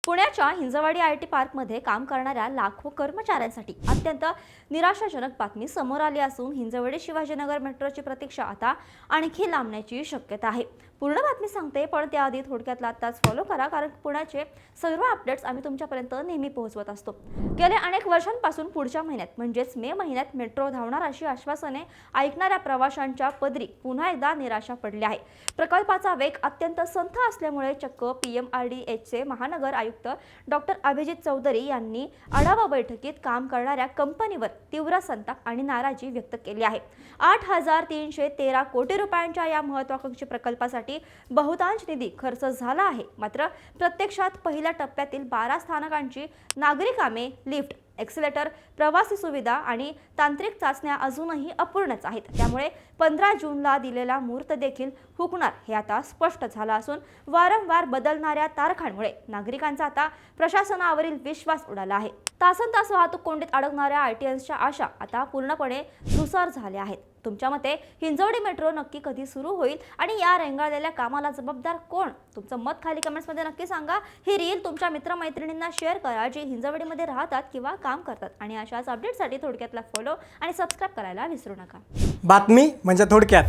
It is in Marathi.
पुण्याच्या हिंजवाडी आयटी पार्कमध्ये काम करणाऱ्या लाखो कर्मचाऱ्यांसाठी अत्यंत निराशाजनक बातमी समोर आली असून हिंजवडी शिवाजीनगर मेट्रोची प्रतीक्षा आता आणखी लांबण्याची शक्यता आहे। पूर्ण बातमी सांगते, पण त्याआधी थोडक्यात आताच फॉलो करा, कारण पुण्याचे सर्व अपडेट्स आम्ही तुमच्यापर्यंत नेहमी पोहोचवत असतो। गेल्या अनेक वर्षांपासून पुढच्या महिन्यात म्हणजेच मे महिन्यात मेट्रो धावणार अशी आश्वासने ऐकणाऱ्या प्रवाशांच्या पदरी पुन्हा एकदा निराशा पडली आहे। प्रकल्पाचा वेग अत्यंत संथ असल्यामुळे चक्क PMRDHचे महानगर आयुक्त डॉक्टर अभिजित चौधरी यांनी आढावा बैठकीत काम करणाऱ्या कंपनीवर तीव्र संताप आणि नाराजी व्यक्त केली आहे। 8,313 कोटी रुपयांच्या या महत्त्वाकांक्षी प्रकल्पासाठी बहुतांश निधी खर्च झाला आहे। मात्र प्रत्यक्षात पहिल्या टप्प्यातील 12 स्थानकांची नागरी कामे, लिफ्ट, एक्सेलेटर, प्रवासी सुविधा आणि तांत्रिक चाचण्या अजूनही अपूर्णच आहेत। त्यामुळे 15 जूनला दिलेला मुहूर्त देखील हुकणार हे आता स्पष्ट झालं असून वारंवार बदलणाऱ्या तारखांमुळे नागरिकांचा आता प्रशासनावरील विश्वास उडाला आहे। तासनतास वाहतूक कोंडीत अडकणाऱ्या ITNच्या आशा आता पूर्णपणे धुसर झाल्या आहेत। तुमच्या मते हिंजवडी मेट्रो नक्की कधी सुरू होईल आणि या रेंगाळलेल्या कामाला जबाबदार कोण? तुमचं मत खाली कमेंट्समध्ये नक्की सांगा। ही रील तुमच्या मित्रमैत्रिणींना शेअर करा जे हिंजवडीमध्ये राहतात किंवा काम करतात, आणि अशाच अपडेटसाठी थोडक्यातला फॉलो आणि सबस्क्राइब करायला विसरू नका। बातमी म्हणजे थोडक्यात।